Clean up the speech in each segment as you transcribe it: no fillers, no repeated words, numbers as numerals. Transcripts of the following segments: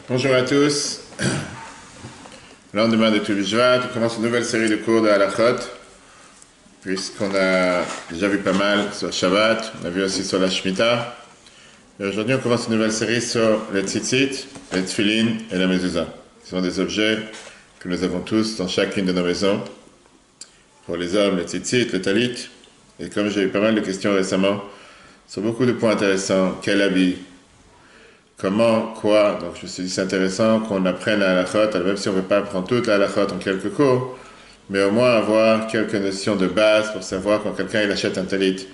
Bonjour à tous. Lendemain de Toubishvat, on commence une nouvelle série de cours de Halachot, puisqu'on a déjà vu pas mal sur Shabbat, on a vu aussi sur la Shemitah. Et aujourd'hui, on commence une nouvelle série sur les tzitzit, les tfilin et la mezuzah. Ce sont des objets que nous avons tous dans chacune de nos maisons. Pour les hommes, les tzitzit, les talit. Et comme j'ai eu pas mal de questions récemment, sur beaucoup de points intéressants, quel habit, comment, quoi. Donc je me suis dit c'est intéressant qu'on apprenne la halachot, même si on ne veut pas apprendre toute la halachot en quelques cours, mais au moins avoir quelques notions de base pour savoir quand quelqu'un il achète un talit,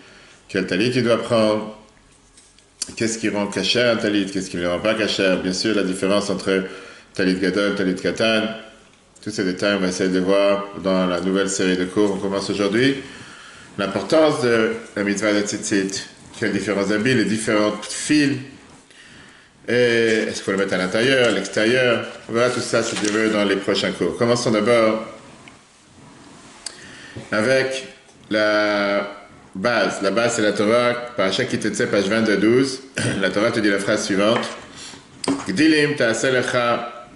quel talit il doit prendre, qu'est-ce qui rend caché un talit, qu'est-ce qui ne le rend pas caché. Bien sûr, la différence entre talit gadol, talit katan, tous ces détails on va essayer de voir dans la nouvelle série de cours. On commence aujourd'hui. L'importance de la mitzvah de tzitzit, quels différents habits, les différentes fils. Et est-ce qu'il faut le mettre à l'intérieur, à l'extérieur? On verra tout ça, si Dieu veut, dans les prochains cours. Commençons d'abord avec la base. La base, c'est la Torah. Parashat Ki Tetzeh, page 22-12. La Torah te dit la phrase suivante. Gdilim ta'aseh lecha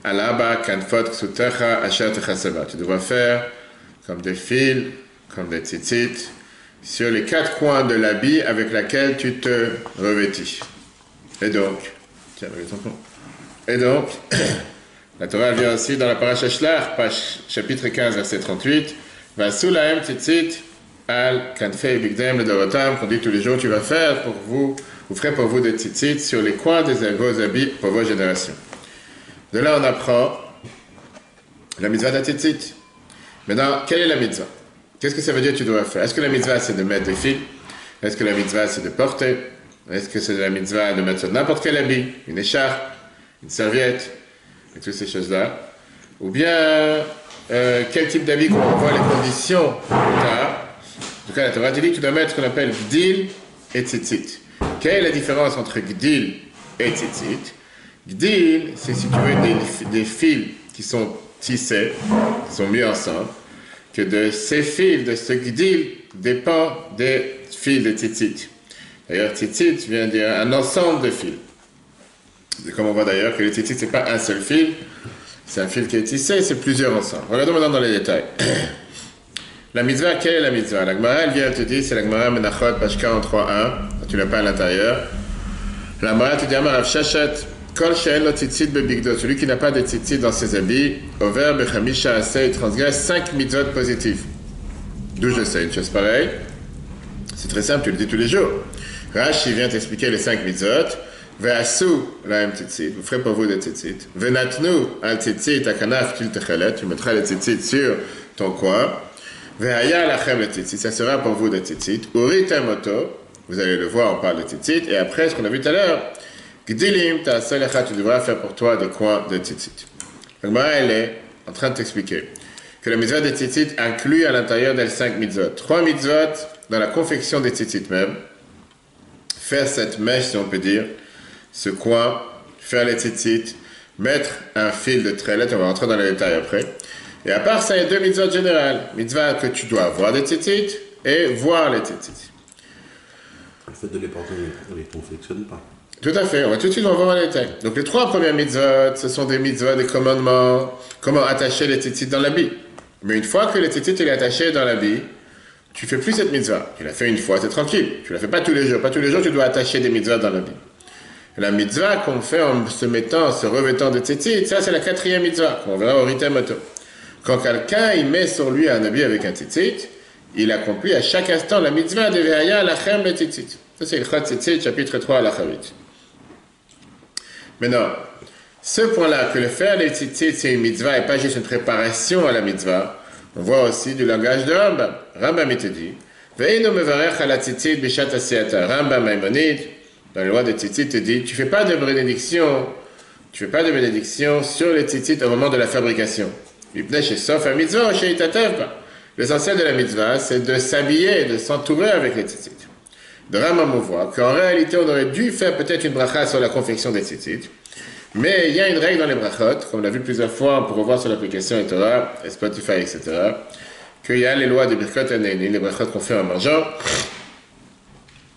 alaba kanfot ksutecha asher techaseva. Tu devras faire comme des fils, comme des tzitzit, sur les quatre coins de l'habit avec laquelle tu te revêtis. Et donc, la Torah vient aussi dans la parasha Shlach, chapitre 15, verset 38, Vasu lahem tzitzit al kanfei bigdem ledorotam, qu'on dit tous les jours, tu vas faire pour vous, vous ferez pour vous des tzitzit sur les coins de vos habits pour vos générations. De là, on apprend la mitzvah de tzitzit. Maintenant, quelle est la mitzvah? Qu'est-ce que ça veut dire que tu dois faire? Est-ce que la mitzvah, c'est de mettre des fils? Est-ce que la mitzvah, c'est de porter? Est-ce que c'est la mitzvah de mettre sur n'importe quel habit, une écharpe, une serviette, et toutes ces choses-là? Ou bien, quel type d'habit qu'on voit les conditions plus tard? En tout cas, la Torah dit que tu dois mettre ce qu'on appelle gdil et tzitzit. Quelle est la différence entre gdil et tzitzit? Gdil, c'est si tu veux des fils qui sont tissés, qui sont mis ensemble, que de ces fils, de ce gdil, dépend des fils de tzitzit. D'ailleurs, tzitzit vient dire un ensemble de fils. Comme on voit d'ailleurs que le tzitzit, ce n'est pas un seul fil, c'est un fil qui est tissé, c'est plusieurs ensemble. Regardons maintenant dans les détails. La mitzvah, quelle est la mitzvah? La Gemara, elle vient te dire, c'est la Gemara Menachot, page 43.1, tu l'as pas à l'intérieur. La Gemara te dit, Amarav Shachat, Kol she'en lo tzitzit bebigdo, celui qui n'a pas de tzitzit dans ses habits, over bechamisha aseh, il transgresse 5 mitzvot positives. D'où je sais une chose pareille. C'est très simple, tu le dis tous les jours. Rashi vient t'expliquer les 5 mitzvot. Ve'asu la'em tzitzit, vous ferez pour vous des tzitzit. Ve'natnu al tzitzit akanaf kil techelet, tu mettras les tzitzit sur ton coin. Ve'aya lachem le tzitzit, ça sera pour vous des tzitzit. Uritem oto, vous allez le voir, on parle de tzitzit. Et après, ce qu'on a vu tout à l'heure, gdilim ta'aseh lecha, tu devras faire pour toi des coins de tzitzit. Donc, elle est en train de t'expliquer que la mitzvah des tzitzit inclut à l'intérieur d'elle 5 mitzvot. 3 mitzvot dans la confection des tzitzit même. Faire cette mèche, si on peut dire, ce coin, faire les tzitzit, mettre un fil de trélet, on va rentrer dans les détails après. Et à part ça, il y a 2 mitzvot générales. Mitzvah que tu dois voir des tzitzit et voir les tzitzit. Le fait de les porter, on ne les confectionne pas. Tout à fait, on va tout de suite voir les détails. Donc les 3 premières mitzvot, ce sont des mitzvot, des commandements, comment attacher les tzitzit dans l'habit. Mais une fois que le tzitzit est attaché dans l'habit, tu ne fais plus cette mitzvah. Tu l'as fait une fois, c'est tranquille. Tu ne la fais pas tous les jours. Pas tous les jours, tu dois attacher des mitzvahs dans l'habit. La mitzvah qu'on fait en se revêtant de tzitzit, ça c'est la 4e mitzvah, qu'on verra au Ritem Oto. Quand quelqu'un il met sur lui un habit avec un tzitzit, il accomplit à chaque instant la mitzvah de Ve'aya lachem le tzitzit. Ça c'est le Chot Tzitzit, chapitre 3 à la Chavit. Maintenant, ce point-là, que le faire les tzitzit, c'est une mitzvah et pas juste une préparation à la mitzvah, on voit aussi du langage de Rambam. Rambam, il te dit, Ve'inu mevarech ala tzitzit bishat asiyata. Rambam Maïmonide, dans la loi de tzitzit, te dit, tu fais pas de bénédiction sur les tzitzit au moment de la fabrication. L'essentiel de la mitzvah, c'est de s'habiller, de s'entourer avec les tzitzit. De Rambam, on voit qu'en réalité, on aurait dû faire peut-être une bracha sur la confection des tzitzit. Mais il y a une règle dans les brachot, comme on l'a vu plusieurs fois, on peut revoir sur l'application et Torah, et Spotify, etc., qu'il y a les lois de Birkot Haneini, les brachot qu'on fait en mangeant.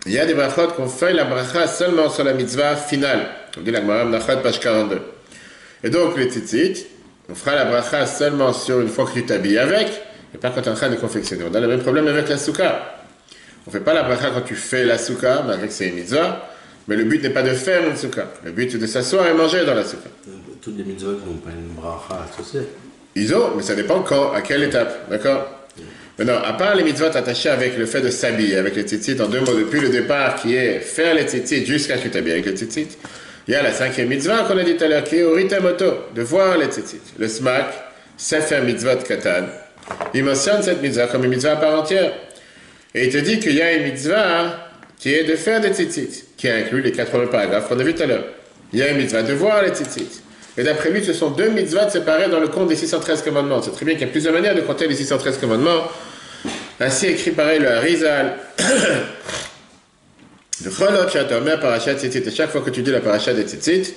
Il y a des brachot qu'on fait la bracha seulement sur la mitzvah finale. Comme dit la Gemara Menachot, page 42. Et donc, les tzitzit, on fera la bracha seulement sur une fois que tu t'habilles avec, et pas quand tu es en train de confectionner. On a le même problème avec la souka. On ne fait pas la bracha quand tu fais la souka, malgré que c'est une mitzvah, mais le but n'est pas de faire une souka. Le but c'est de s'asseoir et manger dans la souka. Toutes les mitzvot n'ont pas une bracha associée. Ils ont, mais ça dépend quand, à quelle étape, d'accord? Maintenant, à part les mitzvot attachés avec le fait de s'habiller, avec les tzitzit, en 2 mots, depuis le départ, qui est faire les tzitzit jusqu'à ce que tu t'habilles avec les tzitzit, il y a la 5e mitzvah qu'on a dit tout à l'heure, qui est oritamoto, de voir les tzitzit. Le smak, sefer mitzvot katan, il mentionne cette mitzvah comme une mitzvah à part entière. Et il te dit qu'il y a une mitzvah qui est de faire des tzitzit, qui inclut les 4 premiers paragraphes qu'on a vus tout à l'heure. Il y a une mitzvah de voir les tzitzit. Et d'après lui, ce sont 2 mitzvahs séparés dans le compte des 613 commandements. C'est très bien qu'il y a plusieurs manières de compter les 613 commandements. Ainsi écrit pareil le Harizal. De Cholot Shatomer Parashat Tzitzit. Et chaque fois que tu dis la parashat des tzitzit,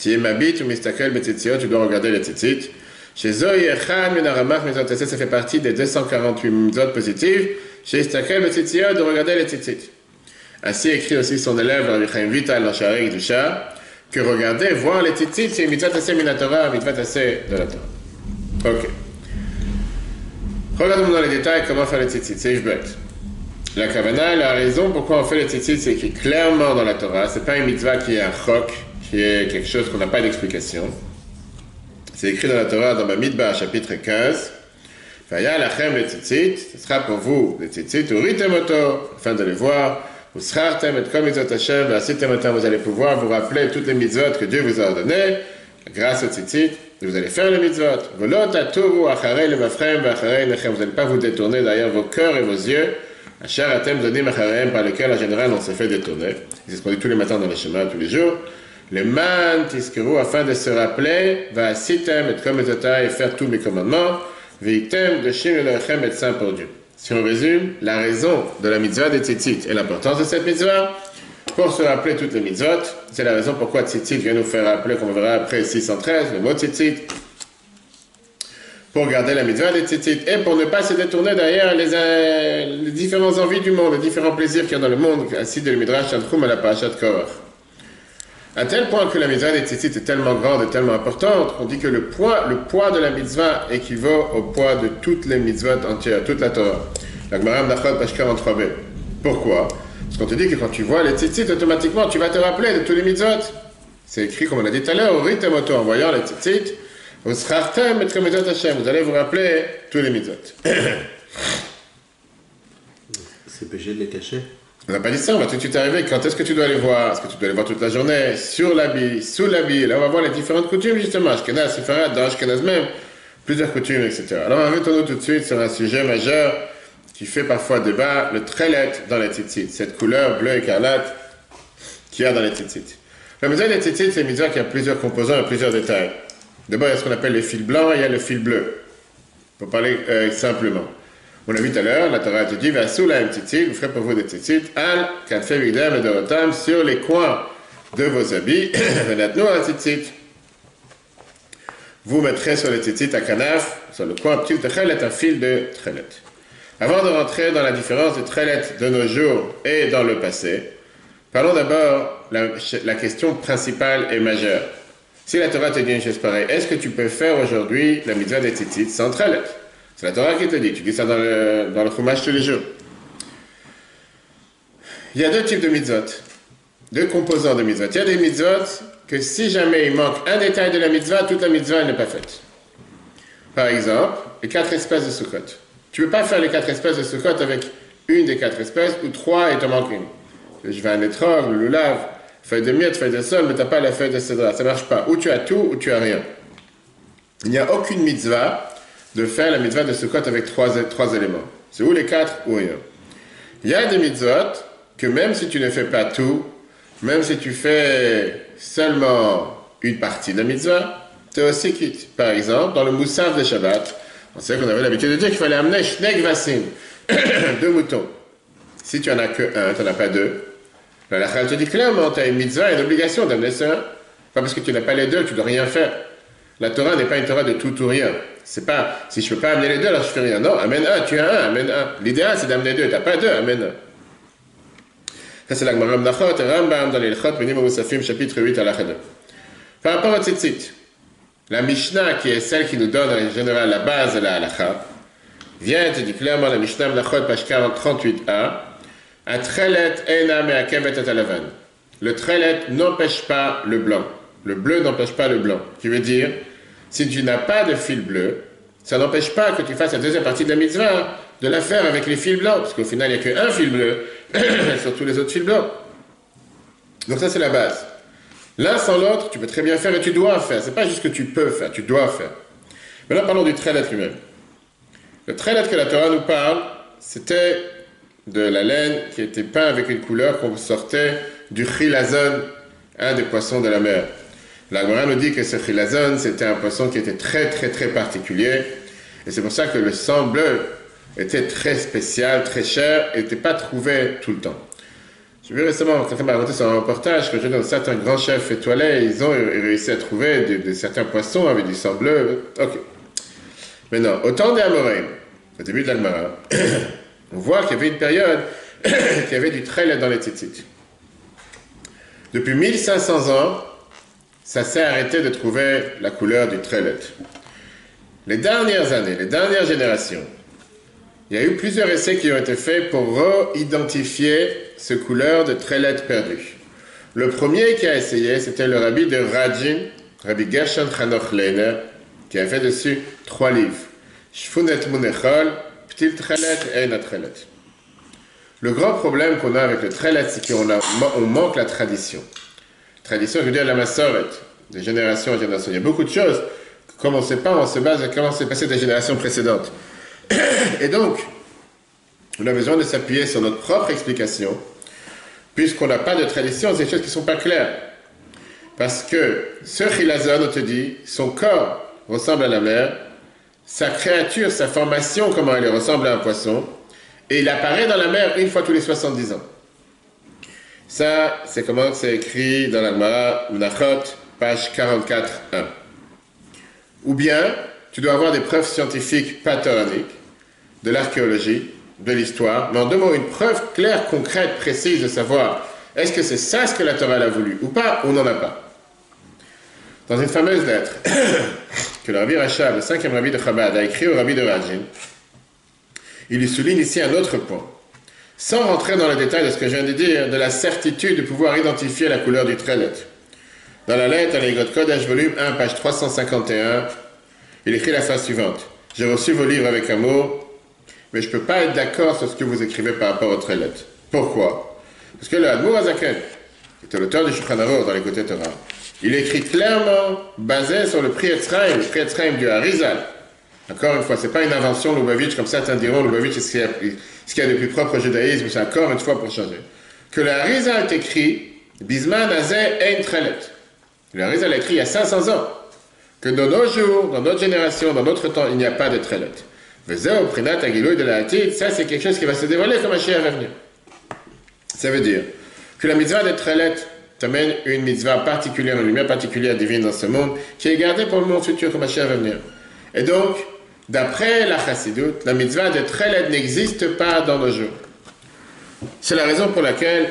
tu es mabit ou mistakel betzitziot, tu dois regarder les tzitzit. Chez Zoï Echan Minaramach Mizot, ça fait partie des 248 mitzvot positives. Chez Istakel betzitziot, de regarder les tzitzit. Ainsi écrit aussi son élève, Rabbi Chaim Vital, dans Sharei Kedusha, que regarder, voir les tzitzit, c'est une mitzvah assez minatora, une mitzvah assez de la Torah. Ok. Regardons dans les détails comment faire les tzitzit, c'est Ishbet. La Kavana, la raison pourquoi on fait les tzitzit, c'est écrit clairement dans la Torah, c'est pas une mitzvah qui est un chok, qui est quelque chose qu'on n'a pas d'explication. C'est écrit dans la Torah, dans Bamidbar, chapitre 15. Vaya lachem les tzitzit, ce sera pour vous les tzitzit, uritemoto, afin de les voir. Vous serartem et comme mitzvot Hashem, vous allez pouvoir vous rappeler toutes les mitzvot que Dieu vous a ordonnées, grâce aux tzitzit, et vous allez faire les mitzvot. Vous n'allez pas vous détourner derrière vos cœurs et vos yeux, par lesquels en général on se fait détourner. C'est ce qu'on dit tous les matins dans les chemins, tous les jours. Le man tiskeru, afin de se rappeler, va sitem et comme et faire tous mes commandements, vitem de shim et et saint pour Dieu. Si on résume, la raison de la mitzvah des tzitzit et l'importance de cette mitzvah, pour se rappeler toutes les mitzvot, c'est la raison pourquoi tzitzit vient nous faire rappeler, qu'on verra après 613, le mot tzitzit, pour garder la mitzvah des tzitzit et pour ne pas se détourner derrière les différentes envies du monde, les différents plaisirs qu'il y a dans le monde, ainsi de le Midrash Tanchum à la Parashat Korach. À tel point que la mitzvah des tzitzit est tellement grande et tellement importante qu'on dit que le poids de la mitzvah équivaut au poids de toutes les mitzvot entières, toute la Torah. La Gemara Menachot, page 43b. Pourquoi? Parce qu'on te dit que quand tu vois les tzitzit, automatiquement tu vas te rappeler de tous les mitzvot. C'est écrit, comme on a dit tout à l'heure, au ritemoto, en voyant les tzitzit, vous serartem et comme mitzvot Hashem, vous allez vous rappeler tous les mitzvot. C'est péché de les cacher. On n'a pas dit ça, on va tout de suite arriver. Quand est-ce que tu dois les voir? Est-ce que tu dois les voir toute la journée? Sur l'habit, sous l'habit? Là, on va voir les différentes coutumes, justement. Ashkenaz, Séfarad, dans Ashkenaz même, plusieurs coutumes, etc. Alors, arrêtons-nous tout de suite sur un sujet majeur qui fait parfois débat, le trélet dans les tzitzit. Cette couleur bleu écarlate qu'il y a dans les tzitzit. La mitzvah des tzitzit, c'est une mitzvah qui a plusieurs composants et plusieurs détails. D'abord, il y a ce qu'on appelle le fil blanc et il y a le fil bleu. Pour parler simplement. On l'a vu tout à l'heure, la Torah te dit, va sous la tzitzit, vous ferez pour vous des tzitzit, al, kanfei bigdam et dorotam, sur les coins de vos habits, venatnu al tzitzit. Vous mettrez sur les tzitzit à kanaf, sur le coin, petit tchelet, un fil de tchelet. Avant de rentrer dans la différence de tchelet de nos jours et dans le passé, parlons d'abord la question principale et majeure. Si la Torah te dit une chose pareille, est-ce que tu peux faire aujourd'hui la mitzvah des tzitzit sans tchelet? C'est la Torah qui te dit, tu dis ça dans le Chumash tous les jours. Il y a 2 types de mitzvot, 2 composants de mitzvot. Il y a des mitzvot que si jamais il manque un détail de la mitzvah, toute la mitzvah n'est pas faite. Par exemple, les 4 espèces de Sukkot. Tu ne peux pas faire les 4 espèces de Sukkot avec une des 4 espèces ou 3 et te manque une. Je vais un étrog, le lulav, feuille de myrte, feuille de sol, mais tu n'as pas la feuille de cédra. Ça ne marche pas. Ou tu as tout, ou tu as rien. Il n'y a aucune mitzvah de faire la mitzvah de Sukkot avec 3 éléments. C'est ou les 4 ou rien. Il y a des mitzvot que même si tu ne fais pas tout, même si tu fais seulement une partie de la mitzvah, tu es aussi quitte. Par exemple, dans le moussaf de Shabbat, on sait qu'on avait l'habitude de dire qu'il fallait amener shnei kvasim, 2 moutons. Si tu n'en as que 1, tu n'en as pas 2. La halakha te dit clairement, tu as une mitzvah et une obligation d'amener ça. Pas parce que tu n'as pas les 2, tu ne dois rien faire. La Torah n'est pas une Torah de tout ou rien. C'est pas, si je ne peux pas amener les 2, alors je ne fais rien. Non, amène 1, tu as 1, amène 1. L'idéal, c'est d'amener 2, tu n'as pas 2, amène 1. Ça, c'est la Gemara Menachot et Rambam dans les Ilchot Minim Musafim, chapitre 8 à la 2. Par rapport au tzitzit, la Mishnah, qui est celle qui nous donne en général la base de la halakha, vient et dit clairement la Mishnah Menachot, page 38a, un trelet ena me'akevet et alavan. Le trelet n'empêche pas le blanc. Le bleu n'empêche pas le blanc. Qui veut dire, si tu n'as pas de fil bleu, ça n'empêche pas que tu fasses la deuxième partie de la mitzvah, de la faire avec les fils blancs, parce qu'au final, il n'y a qu'un fil bleu sur tous les autres fils blancs. Donc ça, c'est la base. L'un sans l'autre, tu peux très bien faire et tu dois faire. C'est pas juste que tu peux faire, tu dois faire. Maintenant, parlons du trelet lui-même. Le trelet que la Torah nous parle, c'était de la laine qui était peinte avec une couleur qu'on sortait du chilazon, un des poissons de la mer. La Gemara nous dit que ce chilazon, c'était un poisson qui était très très très particulier, et c'est pour ça que le sang bleu était très spécial, très cher, et n'était pas trouvé tout le temps. J'ai vu récemment, quelqu'un m'a raconté sur un reportage, que dans certains grands chefs étoilés, ils ont réussi à trouver certains poissons avec du sang bleu. Ok. Maintenant, au temps des Amoréens, au début de l'Almara, on voit qu'il y avait une période qu'il y avait du trelet dans les tzitzit. Depuis 1500 ans, ça s'est arrêté de trouver la couleur du trelet. Les dernières années, les dernières générations, il y a eu plusieurs essais qui ont été faits pour re-identifier ce couleur de trelet perdu. Le premier qui a essayé, c'était le rabbi de Radzin, Rabbi Gershon Hanoch Leiner, qui a fait dessus 3 livres. Shfunet Munechol, Ptil Trelet et Eina Trelet. Le grand problème qu'on a avec le trelet, c'est qu'on manque la tradition. Tradition, je veux dire la massoret, de génération en génération. Il y a beaucoup de choses, comme on ne sait pas, on se base à comment s'est passé des générations précédentes. Et donc, on a besoin de s'appuyer sur notre propre explication, puisqu'on n'a pas de tradition, c'est des choses qui ne sont pas claires. Parce que ce chilazon, on te dit, son corps ressemble à la mer, sa créature, sa formation, comment elle ressemble à un poisson, et il apparaît dans la mer une fois tous les 70 ans. Ça, c'est comment c'est écrit dans la Gemara Menachot, page 44.1. Ou bien, tu dois avoir des preuves scientifiques pathoraniques, de l'archéologie, de l'histoire, mais en deux mots, une preuve claire, concrète, précise de savoir est-ce que c'est ça ce que la Torah a voulu ou pas, ou n'en a pas. Dans une fameuse lettre que le Rabbi Rachab, le 5e Rabbi de Chabad, a écrit au Rabbi de Radzin, il lui souligne ici un autre point. Sans rentrer dans le détail de ce que je viens de dire, de la certitude de pouvoir identifier la couleur du trelet. Dans la lettre à l'Igot Kodesh, volume 1, page 351, il écrit la phrase suivante. J'ai reçu vos livres avec amour, mais je ne peux pas être d'accord sur ce que vous écrivez par rapport au trelet. Pourquoi? Parce que le Admour Azaken, qui était l'auteur du Shulchan Aruch dans les côtés Torah, il écrit clairement, basé sur le Pri Etzraim du Harizal. Encore une fois, ce n'est pas une invention Lubavitch, comme certains diront, Lubavitch est ce qu'il y a de plus propre au judaïsme, c'est encore une fois pour changer. Que le Harizal est écrit, Bisman Azeh Ein Trelet. Le Harizal a écrit il y a 500 ans, que dans nos jours, dans notre génération, dans notre temps, il n'y a pas de trelet. Vezeo Prinat Agilouy de la Hatid, ça c'est quelque chose qui va se dévoiler comme un chien à venir. Ça veut dire que la mitzvah de trelet t'amène une mitzvah particulière, une lumière particulière divine dans ce monde, qui est gardée pour le monde futur comme un chien à venir. Et donc, d'après la Chassidoute, la mitzvah de trelet n'existe pas dans nos jours. C'est la raison pour laquelle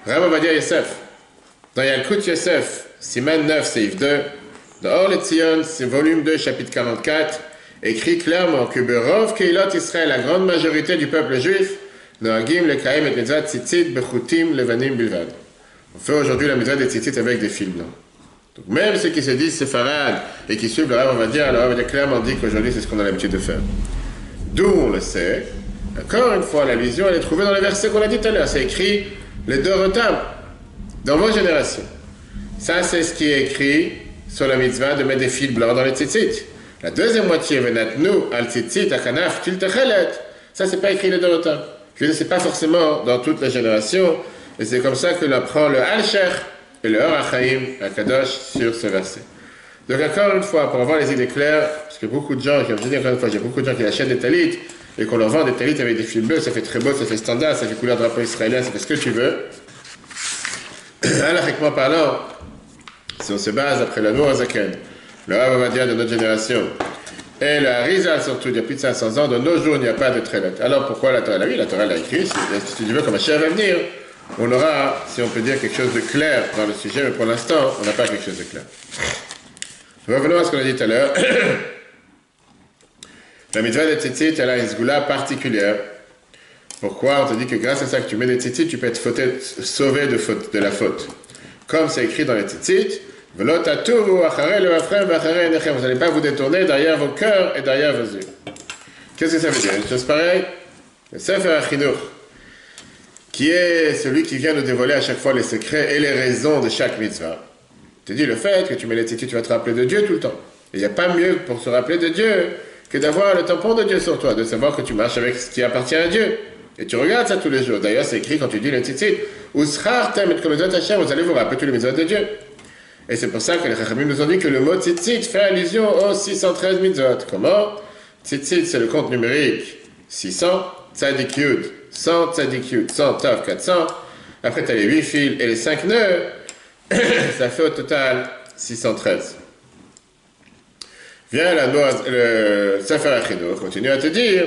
Rav Ovadia Yosef, dans Yalkut Yosef, Siman 9, Seif 2, dans Or Letzion, c'est volume 2, chapitre 44, écrit clairement que Berov Keilot Israël, la grande majorité du peuple juif, Noagim le Kaim et Mitzvah Tzitzit Bechutim Levanim Bilvad. On fait aujourd'hui la mitzvah des tzitzit avec des fils blancs. Donc même ceux qui se disent séfarades et qui suivent le Rav Ovadia, alors Rav Ovadia clairement dit qu'aujourd'hui c'est ce qu'on a l'habitude de faire. D'où on le sait, encore une fois, l'allusion elle est trouvée dans le verset qu'on a dit tout à l'heure. C'est écrit les deux retables dans vos générations. Ça c'est ce qui est écrit sur la mitzvah de mettre des fils blancs dans les tzitzit. La deuxième moitié, venatnu al tzitzit akanaf til techelet. Ça c'est pas écrit les deux retables. Je veux dire, c'est pas forcément dans toutes les générations. Et c'est comme ça que l'on apprend le Al-Shech et le Or HaChaim à Kadosh sur ce verset. Donc encore une fois, pour avoir les idées claires, parce que beaucoup de gens, comme je dis encore une fois, j'ai beaucoup de gens qui achètent des talit et qu'on leur vend des talit avec des fils bleus, ça fait très beau, ça fait standard, ça fait couleur drapeau israélien, ça fait ce que tu veux. Halachiquement parlant, si on se base après le Nour Zaken, le Rav Ovadia de notre génération, et le Harizal surtout, il y a plus de 500 ans, de nos jours, il n'y a pas de trelet. Alors pourquoi la Torah l'a vu? La Torah l'a écrit, si tu veux, comme un chien va venir, on aura, si on peut dire, quelque chose de clair dans le sujet, mais pour l'instant, on n'a pas quelque chose de clair. Revenons à ce qu'on a dit tout à l'heure. La mitzvah des tzitzit, elle a une zgoula particulière. Pourquoi? On te dit que grâce à ça que tu mets des tzitzit, tu peux être sauvé de la faute. Comme c'est écrit dans les tzitzit, vous n'allez pas vous détourner derrière vos cœurs et derrière vos yeux. Qu'est-ce que ça veut dire? Une chose pareille, le Sefer HaChinuch, qui est celui qui vient nous dévoiler à chaque fois les secrets et les raisons de chaque mitzvah. Je te dis le fait que tu mets les tzitzit, tu vas te rappeler de Dieu tout le temps. Il n'y a pas mieux pour se rappeler de Dieu que d'avoir le tampon de Dieu sur toi, de savoir que tu marches avec ce qui appartient à Dieu. Et tu regardes ça tous les jours. D'ailleurs, c'est écrit quand tu dis les tzitzit, Usrartem et Kolozot Hashem, vous allez vous rappeler tous les mitzvot de Dieu. Et c'est pour ça que les Chachamim nous ont dit que le mot tzitzit fait allusion aux 613 mitzvot. Comment? Tzitzit, c'est le compte numérique 600, Tzadik Yud 100, Tzadik Yud 100, Tav 400. Après, tu as les 8 fils et les 5 nœuds. Ça fait au total 613. Vient le Sefer HaChinuch continue à te dire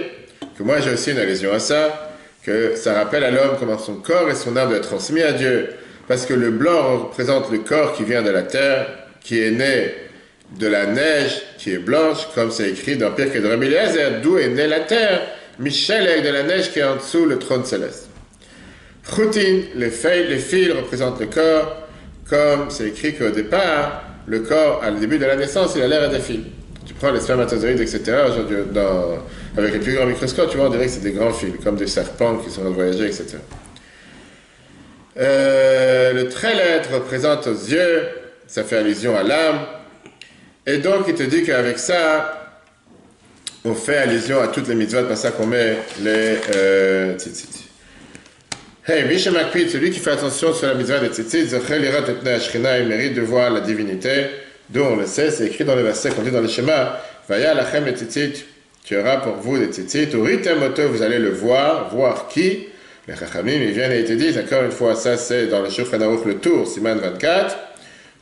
que moi j'ai aussi une allusion à ça, que ça rappelle à l'homme comment son corps et son âme doivent être transmis à Dieu. Parce que le blanc représente le corps qui vient de la terre, qui est né de la neige, qui est blanche, comme c'est écrit dans Pirkei de Rabbi Eliezer, d'où est née la terre, Michelek de la neige qui est en dessous le trône céleste. Choutin, les fils représentent le corps, comme c'est écrit qu'au départ, le corps, à le début de la naissance, il a l'air des fils. Tu prends les spermatozoïdes, etc., aujourd'hui, avec les plus grands microscopes, tu vois, on dirait que c'est des grands fils, comme des serpents qui sont en train de voyager, etc. Le trait lettre représente aux yeux, ça fait allusion à l'âme, et donc il te dit qu'avec ça, on fait allusion à toutes les mitzvot, par ça qu'on met les tzitzit. Hey, Mishemakpid, celui qui fait attention sur la mitzvah des tzitzit, Zechel Yirat et Pnei Ashchina, il mérite de voir la divinité, d'où on le sait, c'est écrit dans le verset qu'on dit dans le schéma, Vaya lachem les tzitzit, tu auras pour vous des tzitzit, Uritem Oto, vous allez le voir qui? Les Chachamim, ils viennent et ils te disent, encore une fois, ça c'est dans le Shulchan Aruch, le tour, Siman 24,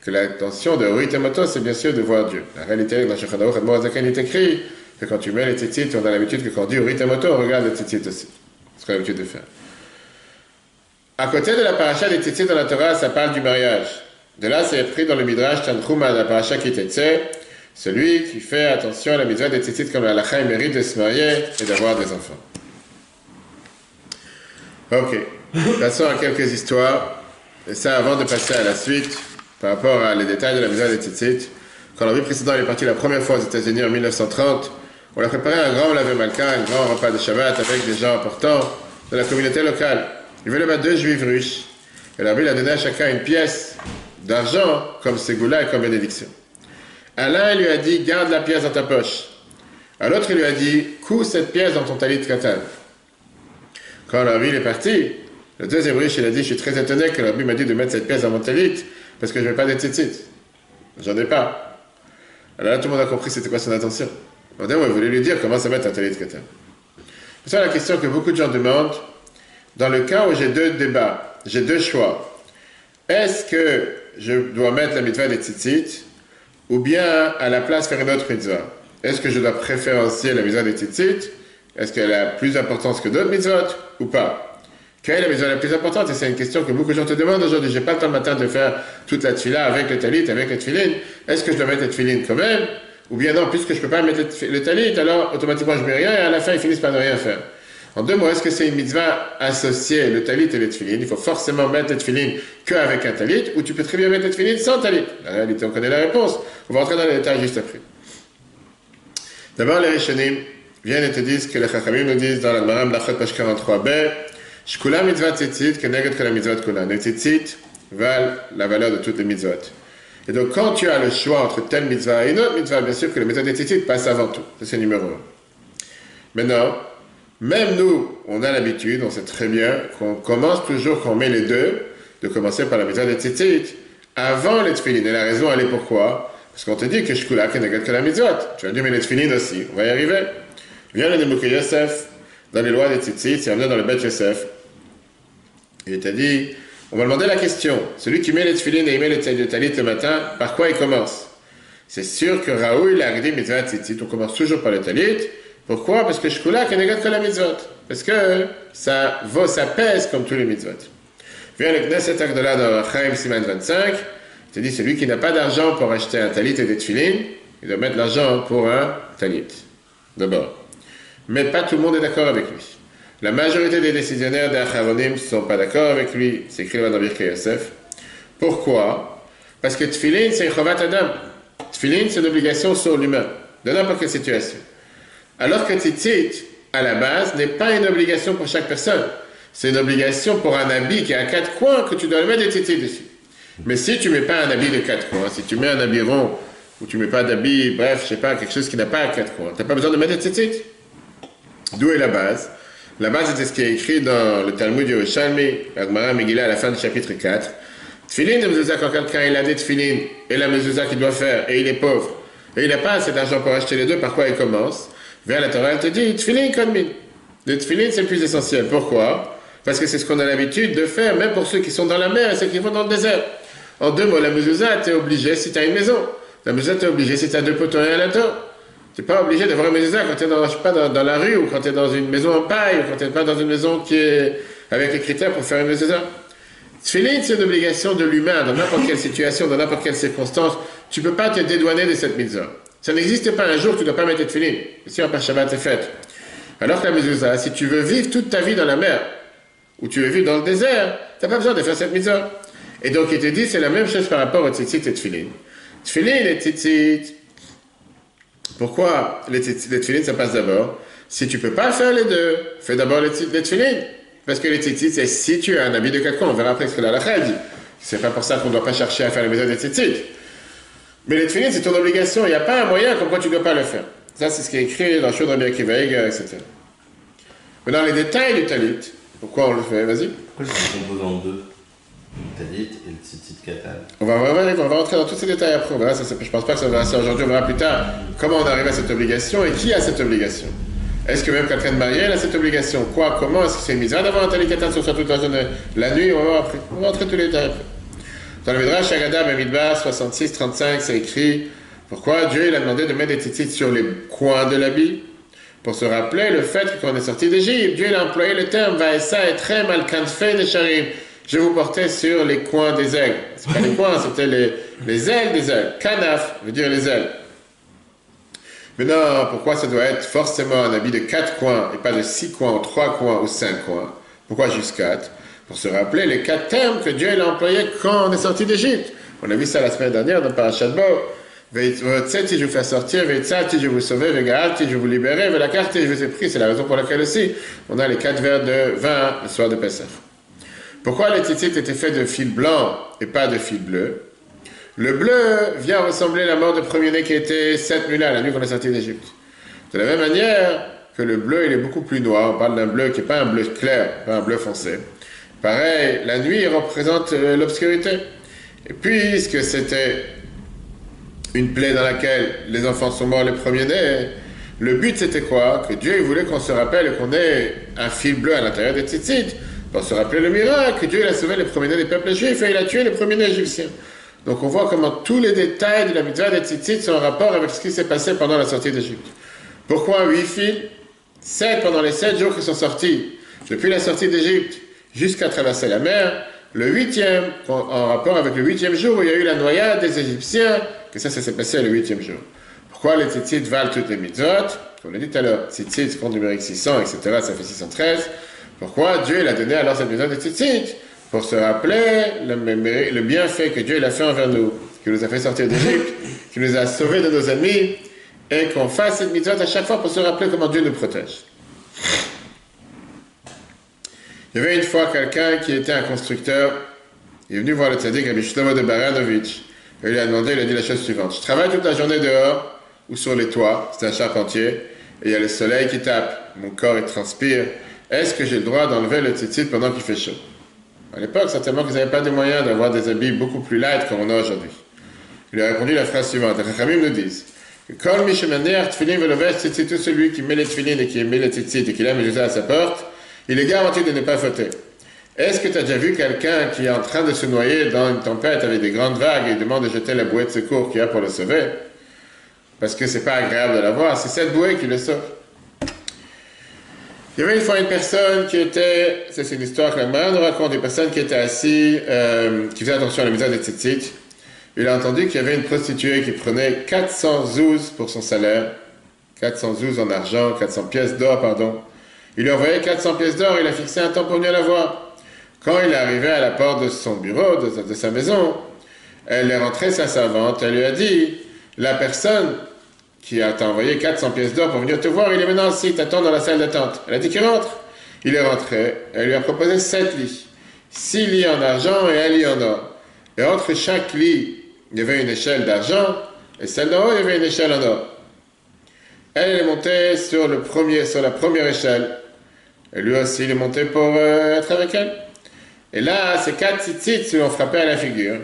que l'intention de Uritem Oto, c'est bien sûr de voir Dieu. La réalité, dans le Shulchan Aruch, il est écrit que quand tu mets les tzitzit, on a l'habitude que quand on dit Uritem Oto, on regarde les tzitzit aussi. C'est ce qu'on a l'habitude de faire. À côté de la paracha des tzitzit dans la Torah, ça parle du mariage. De là, c'est pris dans le Midrash Tanchuma, la paracha Kitetse, celui qui fait attention à la mitzvah des tzitzit comme la halakha, il mérite de se marier et d'avoir des enfants. Ok, passons à quelques histoires, et ça avant de passer à la suite, par rapport à les détails de la mitzvah des tzitzit. Quand la vie précédente est partie la première fois aux États-Unis en 1930, on a préparé un grand lavé malka, un grand repas de Shabbat avec des gens importants de la communauté locale. Il voulait mettre 2 juifs riches, et la Bible a donné à chacun une pièce d'argent comme ségoula et comme bénédiction. À l'un, il lui a dit, garde la pièce dans ta poche. À l'autre, il lui a dit, couds cette pièce dans ton talit katan. Quand la ville est partie, le deuxième riche, il a dit, je suis très étonné que la Bible m'a dit de mettre cette pièce dans mon talit, parce que je ne mets pas des tzitzit. J'en ai pas. Alors là, tout le monde a compris c'était quoi son intention. On dit, il voulait lui dire comment se mettre un talit katan. C'est ça la question que beaucoup de gens demandent. Dans le cas où j'ai 2 débats, j'ai 2 choix. Est-ce que je dois mettre la mitzvah des tzitzit ou bien à la place faire une autre mitzvah? Est-ce que je dois préférencier la mitzvah des tzitzit? Est-ce qu'elle a plus d'importance que d'autres mitzvot ou pas? Quelle est la mitzvah la plus importante? Et c'est une question que beaucoup de gens te demandent aujourd'hui. J'ai pas le temps le matin de faire toute la tefila avec le talit, avec le tefilin. Est-ce que je dois mettre le tefilin quand même? Ou bien non, puisque je peux pas mettre le talit, alors automatiquement je mets rien et à la fin ils finissent par ne rien faire. En 2 mots, est-ce que c'est une mitzvah associée, le talit et le tefilin? Il faut forcément mettre le tefilin qu'avec un talit, ou tu peux très bien mettre le tefilin sans talit? La réalité, on connaît la réponse. On va rentrer dans les détails juste après. D'abord, les Rishonim viennent et te disent que les Chachamim nous disent dans la Gemara Melachot page 43b, Shkula mitzvah tzitzit, keneged que la mitzvah kula. Les tzitzit valent la valeur de toutes les mitzvot. Et donc, quand tu as le choix entre telle mitzvah et une autre mitzvah, bien sûr que la mitzvah des tzitzit passe avant tout. Ça, c'est numéro 1. Maintenant, même nous, on a l'habitude, on sait très bien, qu'on commence toujours, qu'on met les 2, de commencer par la mitzvah des tzitzit, avant les tefillin. Et la raison, elle est pourquoi? Parce qu'on te dit que shkula keneged que la mitzvot. Tu as dû mettre les tefillin aussi, on va y arriver. Vient le Nebuchadnezzar Yosef, dans les lois des tzitzit, il revient dans le Beth Yosef. Il t'a dit, on va demander la question, celui qui met les tefillin et il met le talit le matin, par quoi il commence? C'est sûr que Raoul, il a dit mitzvah tzitzit, on commence toujours par le talit. Pourquoi? Parce que shkula keneged que la mitzvot. Parce que ça pèse comme tous les mitzvot. Viens le Knesset Agdola dans Chaim Siman 25, il te dit celui qui n'a pas d'argent pour acheter un talit et des tefilin, il doit mettre l'argent pour un talit, d'abord. Mais pas tout le monde est d'accord avec lui. La majorité des décisionnaires d'Acharonim ne sont pas d'accord avec lui, c'est écrit dans Birkei Yosef. Pourquoi? Parce que tefilin, c'est un chovat adam. Tefilin, c'est une obligation sur l'humain, de n'importe quelle situation. Alors que tzitzit, à la base, n'est pas une obligation pour chaque personne. C'est une obligation pour un habit qui a 4 coins que tu dois mettre des tzitzit dessus. Mais si tu ne mets pas un habit de 4 coins, si tu mets un habit rond, ou tu ne mets pas d'habit, bref, je sais pas, quelque chose qui n'a pas 4 coins, tu n'as pas besoin de mettre des tzitzit. D'où est la base? La base, c'est ce qui est écrit dans le Talmud Yerushalmi, la Gemara Megillah, à la fin du chapitre 4. Tfilin de mezuzah, quand quelqu'un il a des tfilin et la mezuzah qu'il doit faire, et il est pauvre, et il n'a pas assez d'argent pour acheter les deux, par quoi il commence? Vers la Torah, elle te dit, tfilin konmin. Le tfilin, c'est le plus essentiel. Pourquoi? Parce que c'est ce qu'on a l'habitude de faire, même pour ceux qui sont dans la mer et ceux qui vont dans le désert. En 2 mots, la mezuzah, tu es obligé si tu as une maison. La mezuzah, tu es obligé si tu as 2 poteaux et un lateau. Tu n'es pas obligé d'avoir une mezuzah quand tu es dans la rue, ou quand tu es dans une maison en paille, ou quand tu n'es pas dans une maison qui est avec les critères pour faire une mezuzah. Tfilin, c'est une obligation de l'humain, dans n'importe quelle situation, dans n'importe quelle circonstance. Tu ne peux pas te dédouaner de cette mitzvah. Ça n'existe pas un jour où tu ne dois pas mettre de tfilin. Si un par Shabbat est faite. Alors que la mezuzah, si tu veux vivre toute ta vie dans la mer, ou tu veux vivre dans le désert, tu n'as pas besoin de faire cette mitzvah. Et donc, il te dit, c'est la même chose par rapport au tzitzit et tfilin. Tfilin et tzitzit. Pourquoi les tfilin, ça passe d'abord? Si tu ne peux pas faire les deux, fais d'abord les tfilin. Parce que les tzitzit, c'est si tu as un habit de 4 coins. On verra après ce que la halakha dit. C'est pas pour ça qu'on ne doit pas chercher à faire les méthodes des tzitzit. Mais les tfilin, c'est ton obligation. Il n'y a pas un moyen comme quoi tu ne dois pas le faire. Ça, c'est ce qui est écrit dans Shur Rabbi Akiva, etc. Mais dans les détails du talit, pourquoi on le fait? Vas-y. Pourquoi c'est composé en deux? Le talit et le tzitzit katan. On va rentrer dans tous ces détails après. On verra, je ne pense pas que ça va se aujourd'hui. On verra plus tard comment on arrive à cette obligation et qui a cette obligation. Est-ce que même quelqu'un de marié a cette obligation? Quoi? Comment? Est-ce que c'est une mitzvah d'avoir un talit katan sur soi toute la journée? La nuit, on va voir après. On va rentrer tous les détails après. Dans le Midrash Agada Bamidbar 66-35, c'est écrit pourquoi Dieu il a demandé de mettre des tzitzit sur les coins de l'habit? Pour se rappeler le fait que quand on est sorti d'Égypte, Dieu il a employé le terme Vaesa et Trem al kanfei de Sharim. Je vous portais sur les coins des ailes. C'est pas les coins, c'était les ailes des ailes. Kanaf veut dire les ailes. Mais non, pourquoi ça doit être forcément un habit de 4 coins et pas de 6 coins, ou 3 coins ou 5 coins? Pourquoi juste 4? Pour se rappeler les 4 termes que Dieu il a employés quand on est sorti d'Égypte. On a vu ça la semaine dernière dans Parashat Bo. Veitseti, je vous fais sortir, Veitsati, je vous sauver, Vegaati, je vous libérer, Velakarte, je vous ai pris. C'est la raison pour laquelle aussi on a les 4 verres de vin le soir de Pessah. Pourquoi les tzitzit étaient faits de fil blanc et pas de fil bleu? Le bleu vient ressembler à la mort de premier-né qui était 7 mullah, la nuit qu'on est sorti d'Égypte. De la même manière que le bleu, il est beaucoup plus noir. On parle d'un bleu qui n'est pas un bleu clair, pas un bleu foncé. Pareil, la nuit représente l'obscurité. Et puisque c'était une plaie dans laquelle les enfants sont morts les premiers-nés, le but c'était quoi? Que Dieu il voulait qu'on se rappelle qu'on ait un fil bleu à l'intérieur des tzitzit, pour se rappeler le miracle, que Dieu il a sauvé les premiers-nés des peuples juifs et il a tué les premiers-nés égyptiens. Donc on voit comment tous les détails de la mitzvah des tzitzit sont en rapport avec ce qui s'est passé pendant la sortie d'Égypte. Pourquoi 8 fils? 7 pendant les 7 jours qui sont sortis, depuis la sortie d'Égypte jusqu'à traverser la mer, le 8e, en rapport avec le 8e jour où il y a eu la noyade des Égyptiens, que ça s'est passé le 8e jour. Pourquoi les tzitzit valent toutes les mitzvot? Comme on l'a dit tout à l'heure, tzitzit, compte numérique 600, etc., ça fait 613. Pourquoi Dieu il a donné alors cette mitzvot de tzitzit? Pour se rappeler le bienfait que Dieu il a fait envers nous, qui nous a fait sortir d'Égypte, qui nous a sauvés de nos ennemis, et qu'on fasse cette mitzvot à chaque fois pour se rappeler comment Dieu nous protège. Il y avait une fois quelqu'un qui était un constructeur, il est venu voir le tzaddik Rabbi Shlomo de Baranovitch, et il lui a demandé, il a dit la chose suivante: je travaille toute la journée dehors, ou sur les toits, c'est un charpentier, et il y a le soleil qui tape, mon corps il transpire, est-ce que j'ai le droit d'enlever le tzitzit pendant qu'il fait chaud? À l'époque, certainement qu'ils n'avaient pas de moyens d'avoir des habits beaucoup plus light comme on a aujourd'hui. Il lui a répondu la phrase suivante, les Chachamim nous disent que Kol mi shemaneh tefillin velovesh tzitzit, tout celui qui met les tefillin et qui met les tzitzit et qui la met à sa porte, il est garanti de ne pas fauter. Est-ce que tu as déjà vu quelqu'un qui est en train de se noyer dans une tempête avec des grandes vagues et demande de jeter la bouée de secours qu'il y a pour le sauver? Parce que c'est pas agréable de la voir, c'est cette bouée qui le sauve. Il y avait une fois une personne qui était, ça c'est une histoire que la Gemara nous raconte, une personne qui était assise, qui faisait attention à la misère des tzitzit. Il a entendu qu'il y avait une prostituée qui prenait 400 zouz pour son salaire, 400 zouz en argent, 400 pièces d'or, pardon. Il lui a envoyé 400 pièces d'or, il a fixé un temps pour venir la voir. Quand il est arrivé à la porte de son bureau, de sa maison, elle est rentrée, sa servante, elle lui a dit, la personne qui t'a envoyé 400 pièces d'or pour venir te voir, il est maintenant ici, t'attend dans la salle d'attente. Elle a dit qu'il rentre. Il est rentré, elle lui a proposé 7 lits. 6 lits en argent et 1 lit en or. Et entre chaque lit, il y avait une échelle d'argent, et celle d'en haut, il y avait une échelle en or. Elle est montée sur la première échelle. Et lui aussi, il est monté pour être avec elle. Et là, ces 4 tzitzit lui ont frappé à la figure.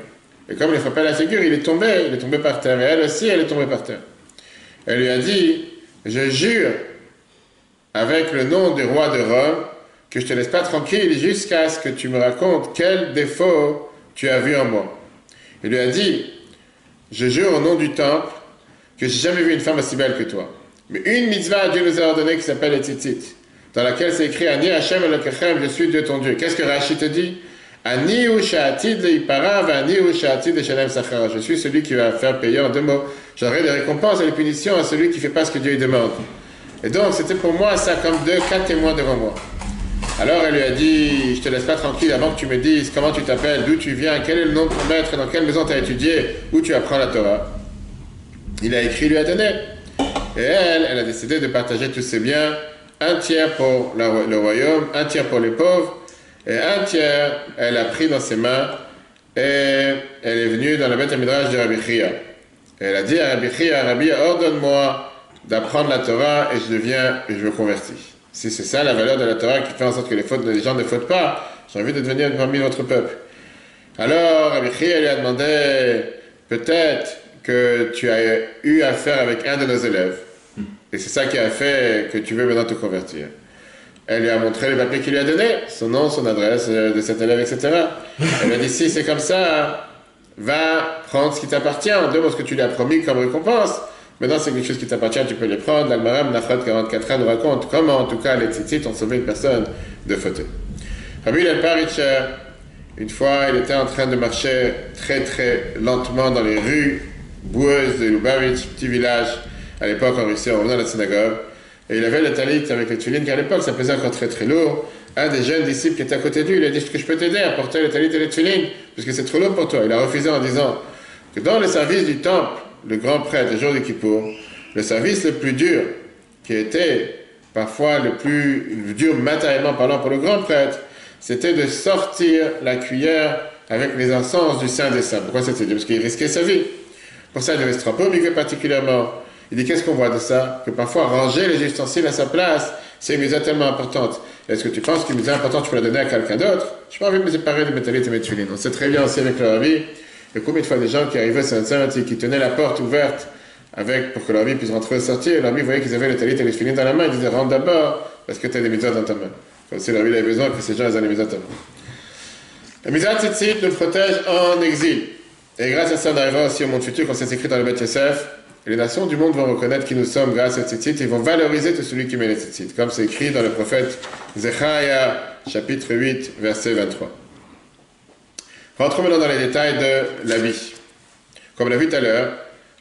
Et comme il est frappé à la figure, il est tombé par terre. Et elle aussi, elle est tombée par terre. Elle lui a dit, je jure, avec le nom du roi de Rome, que je ne te laisse pas tranquille jusqu'à ce que tu me racontes quel défaut tu as vu en moi. Il lui a dit, je jure au nom du temple que j'ai jamais vu une femme aussi belle que toi. Mais une mitzvah, Dieu nous a ordonné qui s'appelle les tzitzit, dans laquelle c'est écrit Ani Hashem Elokechem, je suis Dieu ton Dieu. Qu'est-ce que Rashi te dit? Ani hu sha'atid le'ipara v'ani hu sha'atid le'shalem sachara. Je suis celui qui va faire payer en 2 mots. J'aurai des récompenses et des punitions à celui qui ne fait pas ce que Dieu lui demande. Et donc, c'était pour moi ça comme 4 témoins devant moi. Alors elle lui a dit, je te laisse pas tranquille avant que tu me dises comment tu t'appelles, d'où tu viens, quel est le nom de ton maître, dans quelle maison tu as étudié, où tu apprends la Torah. Il a écrit, lui a donné. Et elle a décidé de partager tous ses biens, 1 tiers pour le royaume, 1 tiers pour les pauvres, et 1 tiers, elle a pris dans ses mains, et elle est venue dans la Beth Midrash de Rabbi Chia. Et elle a dit à Rabbi Chia, Rabbi, ordonne-moi d'apprendre la Torah, et je me convertis. Si c'est ça la valeur de la Torah qui fait en sorte que les gens ne fautent pas, j'ai envie de devenir parmi notre peuple. Alors, Rabbi Chia lui a demandé, peut-être que tu as eu affaire avec un de nos élèves. Et c'est ça qui a fait que tu veux maintenant te convertir. Elle lui a montré les papiers qu'il lui a donnés, son nom, son adresse de cet élève, etc. Elle lui a dit, si c'est comme ça, va prendre ce qui t'appartient, en dehors de ce que tu lui as promis comme récompense. Maintenant, c'est quelque chose qui t'appartient, tu peux les prendre. L'Almara Menachot 44a nous raconte comment, en tout cas, les tzitzit ont sauvé une personne de faute. Rabbi Paritcher, une fois, il était en train de marcher très très lentement dans les rues boueuses de Lubavitch, petit village, à l'époque en Russie, en revenant de la synagogue. Et il avait le talit avec les tefilines, car à l'époque, ça pesait encore très très lourd. Un des jeunes disciples qui était à côté de lui, il a dit, est-ce que je peux t'aider à porter le talit et les tefilines, parce que c'est trop lourd pour toi. Il a refusé en disant que dans le service du temple, le grand prêtre, le jour de Kippour, le service le plus dur, qui était parfois le plus dur matériellement parlant pour le grand prêtre, c'était de sortir la cuillère avec les encens du Saint des Saints. Pourquoi c'était dur? Parce qu'il risquait sa vie. Pour ça, il devait se tremper au mikvé particulièrement. Il dit, qu'est-ce qu'on voit de ça? Que parfois, ranger les ustensiles à sa place, c'est une mise tellement importante. Est-ce que tu penses qu'une mise importante, tu peux la donner à quelqu'un d'autre? Je n'ai pas envie de me séparer de mes talit et mes tefilines. On sait très bien aussi avec leur vie. Et combien de fois des gens qui arrivaient sur un samedi, qui tenaient la porte ouverte pour que leur vie puisse rentrer et sortir, leur vie voyait qu'ils avaient le talit et les tefilines dans la main, ils disaient, rentre d'abord, parce que tu as des mitzvot dans ta main. Comme si leur vie avait besoin que ces gens aient les mitzvot dans ta main. La mitzvah tzitzit nous protège en exil. Et grâce à ça, on arrivera aussi au monde futur, comme c'est écrit dans le Beth Yosef. Et les nations du monde vont reconnaître qui nous sommes grâce à tzitzit et vont valoriser tout celui qui met les tzitzit. Comme c'est écrit dans le prophète Zechariah, chapitre 8, verset 23. Rentrons maintenant dans les détails de l'habit. Comme on l'a vu tout à l'heure,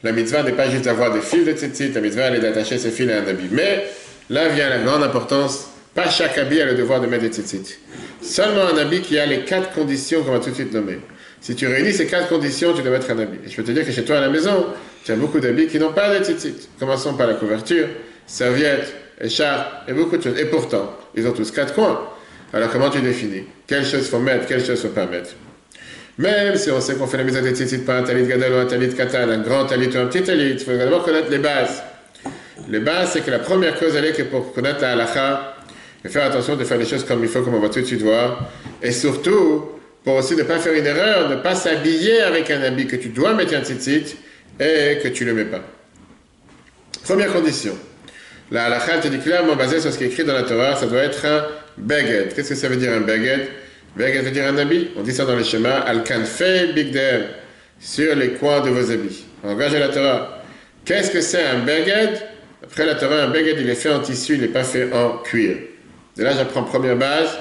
la mitzvah n'est pas juste d'avoir des fils de tzitzit, la mitzvah elle est d'attacher ses fils à un habit. Mais là vient la grande importance, pas chaque habit a le devoir de mettre des tzitzit. Seulement un habit qui a les 4 conditions qu'on va tout de suite nommer. Si tu réunis ces 4 conditions, tu dois mettre un habit. Et je peux te dire que chez toi à la maison, tu as beaucoup d'habits qui n'ont pas de tzitzit. Commençons par la couverture, serviette, écharpe et beaucoup de choses. Et pourtant, ils ont tous 4 coins. Alors comment tu définis? Quelles choses faut mettre, quelles choses faut pas mettre? Même si on sait qu'on fait la mise à des tzitzit par un talit gadol ou un talit katan, un grand talit ou un petit talit, il faut d'abord connaître les bases. Les bases, c'est que la première cause, elle est que pour connaître la halakha, et faire attention de faire les choses comme il faut, comme on va tout de suite voir, et surtout, pour aussi ne pas faire une erreur, ne pas s'habiller avec un habit que tu dois mettre un tzitzit et que tu ne le mets pas. Première condition. La halakha te dit clairement, basée sur ce qui est écrit dans la Torah, ça doit être un beged. Qu'est-ce que ça veut dire un beged? Beged veut dire un habit. On dit ça dans les schémas. Al-kanfei bigdem, sur les coins de vos habits. En langage de la Torah. Qu'est-ce que c'est un beged? Après la Torah, un beged, il est fait en tissu, il n'est pas fait en cuir. Et là, j'apprends première base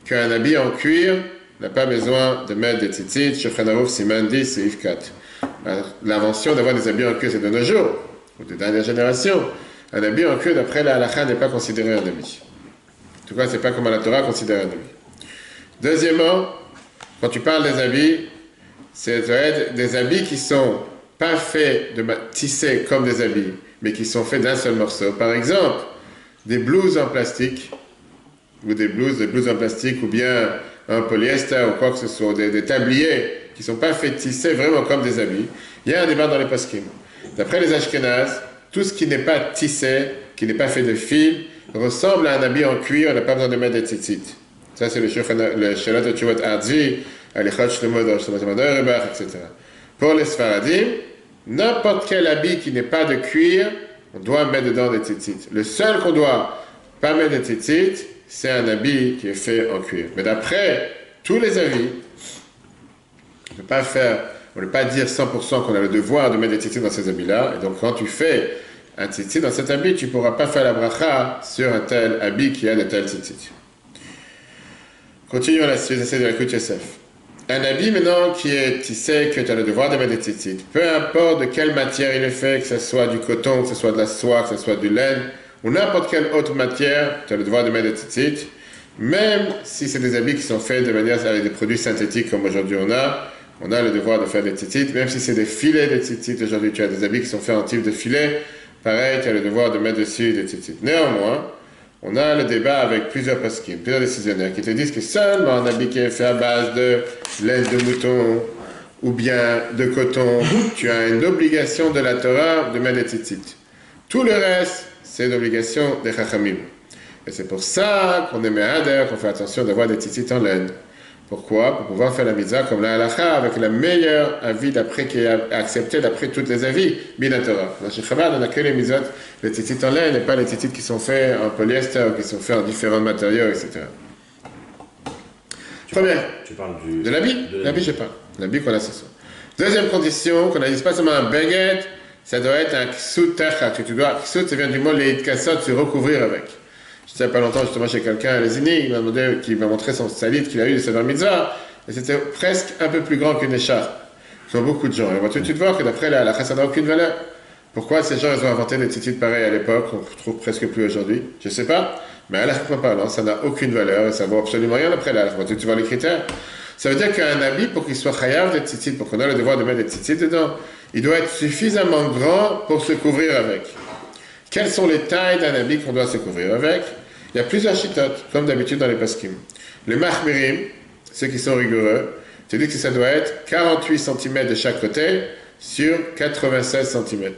qu'un habit en cuir n'a pas besoin de mettre des tzitzit. Shulchan Aruch Siman 10, Seif 4. L'invention d'avoir des habits en cuir, c'est de nos jours, ou des dernières générations. Un habit en cuir, d'après la halakha, n'est pas considéré un habit. En tout cas, c'est pas comme la Torah considère un habit. Deuxièmement, quand tu parles des habits, c'est des habits qui sont pas faits de tissés comme des habits, mais qui sont faits d'un seul morceau. Par exemple, des blouses en plastique, ou des blouses en plastique, ou bien un polyester, ou quoi que ce soit, des tabliers qui ne sont pas faits tisser vraiment comme des habits. Il y a un débat dans les poskim. D'après les Ashkénazes, tout ce qui n'est pas tissé, qui n'est pas fait de fil, ressemble à un habit en cuir, on n'a pas besoin de mettre des tzitzit. Ça, c'est le Shelot de Tshuvot Arzi, Alichot Shlomo Rebach, etc. Pour les Sfaradim, n'importe quel habit qui n'est pas de cuir, on doit mettre dedans des tzitzit. Le seul qu'on doit pas mettre des tzitzit, c'est un habit qui est fait en cuir. Mais d'après tous les avis, on ne peut pas dire 100% qu'on a le devoir de mettre des tzitzit dans ces habits-là. Et donc, quand tu fais un tzitzit dans cet habit, tu ne pourras pas faire la bracha sur un tel habit qui a de tels tzitzit. Continuons la suite, c'est de la Kut Yosef. Un habit maintenant qui est tissé, que tu as le devoir de mettre des tzitzit, peu importe de quelle matière il est fait, que ce soit du coton, que ce soit de la soie, que ce soit du laine, ou n'importe quelle autre matière, tu as le devoir de mettre des tzitzit, même si c'est des habits qui sont faits de manière avec des produits synthétiques comme aujourd'hui on a le devoir de faire des tzitzit, même si c'est des filets de tzitzit, aujourd'hui tu as des habits qui sont faits en type de filet, pareil, tu as le devoir de mettre dessus des tzitzit. Néanmoins, on a le débat avec plusieurs poskim, plusieurs décisionnaires qui te disent que seulement un habit qui est fait à base de laine de mouton ou bien de coton, tu as une obligation de la Torah de mettre des tzitzit. Tout le reste, c'est une obligation des chachamim. Et c'est pour ça qu'on est méhader, qu'on fait attention d'avoir des tzitzit en laine. Pourquoi? Pour pouvoir faire la mitzvah comme la halakha, avec le meilleur avis d'après qui est accepté d'après tous les avis, bin Torah. Dans le Chabad, on n'a que les mitzvot, les tzitzit en laine, et pas les tzitzit qui sont faits en polyester, qui sont faits en différents matériaux, etc. Première. Tu parles de l'habit? L'habit, je parle. L'habit qu'on a ce soir. Deuxième condition, qu'on n'utilise pas seulement un baguette, ça doit être un ksut tachat. Ksut, ça vient du mot les kassot, se recouvrir avec. Je ne sais pas longtemps, justement, chez quelqu'un à Lézini, qui m'a montré son salit qu'il a eu de sa bar mitzvah, et c'était presque un peu plus grand qu'une écharpe. Ce sont beaucoup de gens. Et on va tout de suite voir que d'après la ça n'a aucune valeur. Pourquoi ces gens, ils ont inventé des tzitzit pareils à l'époque, qu'on ne retrouve presque plus aujourd'hui? Je ne sais pas. Mais à la parlant, ça n'a aucune valeur, et ça vaut absolument rien après la. On va tout de suite voir les critères. Ça veut dire qu'un habit, pour qu'il soit chayav des tzitzit, pour qu'on ait le devoir de mettre des tzitzit dedans, il doit être suffisamment grand pour se couvrir avec. Quelles sont les tailles d'un habit qu'on doit se couvrir avec? Il y a plusieurs chitotes, comme d'habitude dans les paskim. Les mahmirim, ceux qui sont rigoureux, te disent que ça doit être 48 cm de chaque côté sur 96 cm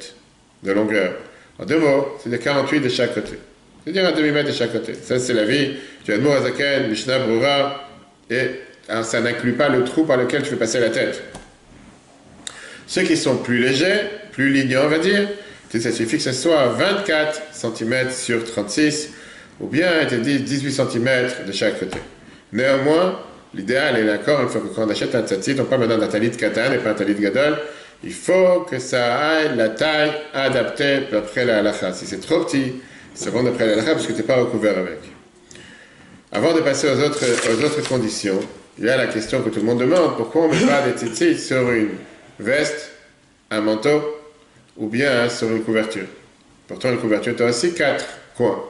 de longueur. En deux mots, c'est de 48 de chaque côté. C'est-à-dire un demi-mètre de chaque côté. Ça, c'est la vie. Tu as Admour Azaken, Mishnah Brura, et alors, ça n'inclut pas le trou par lequel tu fais passer la tête. Ceux qui sont plus légers, plus lignants, on va dire, ça suffit que ce soit 24 cm sur 36, ou bien, il te dit 18 cm de chaque côté. Néanmoins, l'idéal est d'accord, il faut que quand on achète un tzatzit, on parle maintenant d'un talit katan et pas un talit gadol, il faut que ça aille la taille adaptée d'après la halakha. Si c'est trop petit, c'est bon d'après la halakha parce que tu n'es pas recouvert avec. Avant de passer aux autres conditions, il y a la question que tout le monde demande, pourquoi on ne met pas des tzitzit sur une veste, un manteau, ou bien sur une couverture? Pourtant, une couverture, tu as aussi 4 coins.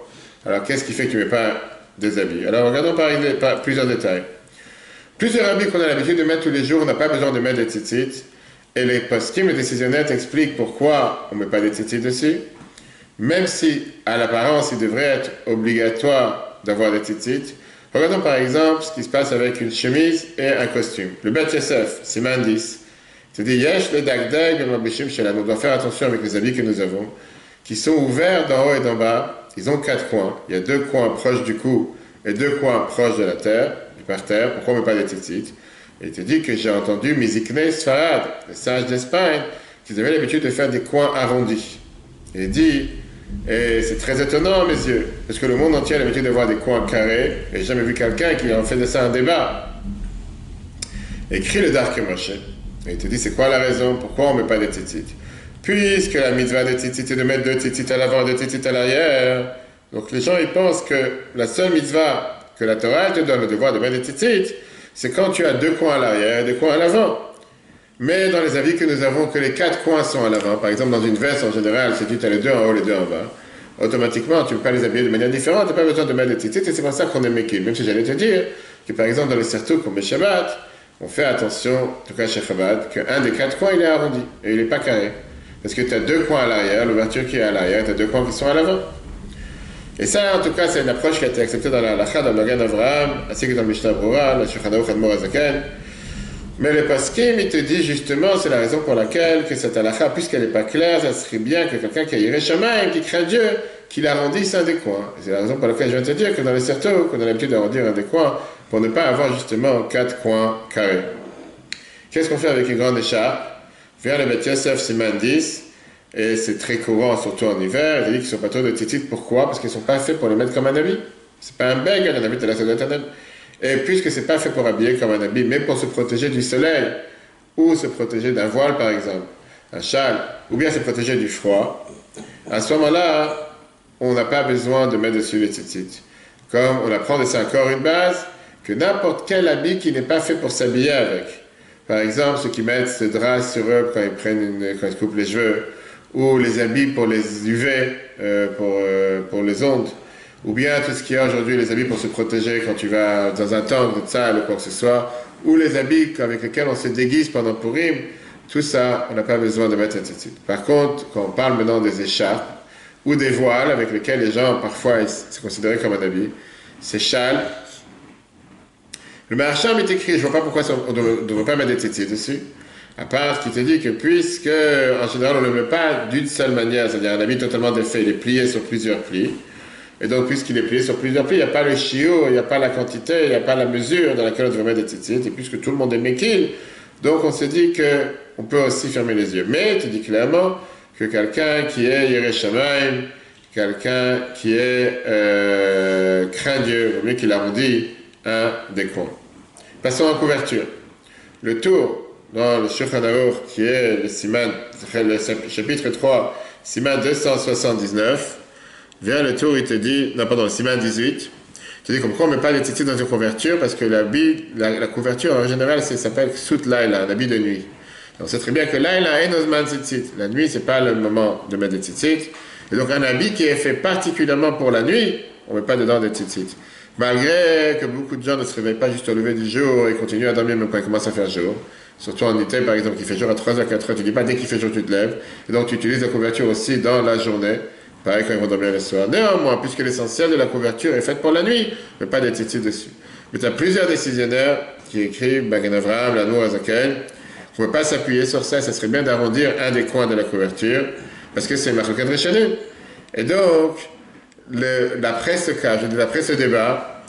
Alors, qu'est-ce qui fait que tu ne mets pas des habits? Alors, regardons par plusieurs détails. Plusieurs habits qu'on a l'habitude de mettre tous les jours, on n'a pas besoin de mettre des tzitzit. Et les poskim, les décisionnaires t'expliquent pourquoi on ne met pas des tzitzit dessus. Même si, à l'apparence, il devrait être obligatoire d'avoir des tzitzit. Regardons par exemple ce qui se passe avec une chemise et un costume. Le Bet Yosef, Siman 10, te dit Yesh le dagdag le mabishim shelam. On doit faire attention avec les habits que nous avons, qui sont ouverts d'en haut et d'en bas. Ils ont 4 coins. Il y a 2 coins proches du cou et 2 coins proches de la terre, du parterre. Pourquoi on ne met pas des tzitzit? Et il te dit que j'ai entendu Mizikne Sfarad, les sages d'Espagne, qu'ils avaient l'habitude de faire des coins arrondis. Et il dit, et c'est très étonnant à mes yeux, parce que le monde entier a l'habitude de voir des coins carrés, et j'ai jamais vu quelqu'un qui en fait de ça un débat. Écrit le Dark Moshe. Et il te dit, c'est quoi la raison? Pourquoi on ne met pas des tzitzit? Puisque la mitzvah des tzitzit est de mettre 2 tzitzit à l'avant et 2 tzitzit à l'arrière, Donc les gens, ils pensent que la seule mitzvah que la Torah te donne le devoir de mettre des tzitzit, c'est quand tu as 2 coins à l'arrière et 2 coins à l'avant. Mais dans les avis que nous avons, que les 4 coins sont à l'avant, par exemple dans une veste en général, si tu as les 2 en haut, les 2 en bas, automatiquement tu ne peux pas les habiller de manière différente, tu n'as pas besoin de mettre des tzitzit, et c'est pour ça qu'on est mekil. Même si j'allais te dire que par exemple dans les surtout comme les Shabbat, on fait attention, en tout cas chez Chabad, qu'un des 4 coins il est arrondi, et il n'est pas carré. Parce que tu as 2 coins à l'arrière, l'ouverture qui est à l'arrière, tu as 2 coins qui sont à l'avant. Et ça, en tout cas, c'est une approche qui a été acceptée dans la halakha, dans le Magen Avraham, ainsi que dans le Mishnah Brura, le Shulchan Aruch Admor Hazaken. Mais le Paskim, il te dit justement, c'est la raison pour laquelle que cette halakha, puisqu'elle n'est pas claire, ça serait bien que quelqu'un qui a Yireh Shamayim, qui craint Dieu, qu'il arrondisse un des coins. Et c'est la raison pour laquelle je viens de te dire que dans les sertos, qu'on a l'habitude d'arrondir un des coins, pour ne pas avoir justement 4 coins carrés. Qu'est-ce qu'on fait avec une grande écharpe? Vient le Beth Yosef Siman 10, et c'est très courant, surtout en hiver. Il dit qu'ils ne sont pas trop de tzitzit. Pourquoi? Parce qu'ils ne sont pas faits pour le mettre comme un habit. C'est pas un beg, un habit de la Sodat Hanem. Et puisque ce n'est pas fait pour habiller comme un habit, mais pour se protéger du soleil, ou se protéger d'un voile par exemple, un châle, ou bien se protéger du froid, à ce moment-là, on n'a pas besoin de mettre dessus les tzitzit. Comme on apprend de ça encore une base, que n'importe quel habit qui n'est pas fait pour s'habiller avec. Par exemple, ceux qui mettent ce drap sur eux quand ils se coupent les cheveux, ou les habits pour les UV, pour les ondes, ou bien tout ce qu'il y a aujourd'hui, les habits pour se protéger quand tu vas dans un temple de salle ou quoi que ce soit, ou les habits avec lesquels on se déguise pendant Purim, tout ça, on n'a pas besoin de mettre un tzitzit. Par contre, quand on parle maintenant des écharpes, ou des voiles avec lesquels les gens, parfois, c'est considéré comme un habit, ces châles, le Maharsham est écrit, je ne vois pas pourquoi on ne devrait pas mettre des tzitzit dessus, à part qui te dit que puisque, en général, on ne le met pas d'une seule manière, c'est-à-dire un habit totalement défait, il est plié sur plusieurs plis, et donc puisqu'il est plié sur plusieurs plis, il n'y a pas le chiot, il n'y a pas la quantité, il n'y a pas la mesure dans laquelle on devrait mettre des tzitzit, et puisque tout le monde est mekil, donc on s'est dit qu'on peut aussi fermer les yeux. Mais tu dis clairement que quelqu'un qui est Yireh Shamayim, quelqu'un qui est craint Dieu, vaut mieux qu'il arrondit un des coins. Passons en couverture. Le tour dans le Shulchan Aruch, qui est le Siman, le chapitre 3, Siman 279, vient le tour, il te dit, non pardon, le Siman 18, il te dit pourquoi on ne met pas les tzitzit dans une couverture, parce que la couverture en général s'appelle Sut Laila, un habit de nuit. Donc c'est très bien que Laila est Nozman tzitzit. La nuit, c'est pas le moment de mettre des tzitzit. Et donc un habit qui est fait particulièrement pour la nuit, on ne met pas dedans des tzitzit. Malgré que beaucoup de gens ne se réveillent pas juste au lever du jour et continuent à dormir même quand il commence à faire jour. Surtout en été, par exemple, qui fait jour à 3h, 4h, tu ne dis pas dès qu'il fait jour, tu te lèves. Et donc tu utilises la couverture aussi dans la journée. Pareil quand ils vont dormir le soir. Néanmoins, puisque l'essentiel de la couverture est faite pour la nuit, mais pas des tzitzit dessus. Mais tu as plusieurs décisionnaires qui écrivent, Magen Avraham, Admor Hazaken, on ne peut pas s'appuyer sur ça, ça serait bien d'arrondir un des coins de la couverture, parce que c'est Machloket Rishonim. Et donc, d'après ce cas, d'après ce débat,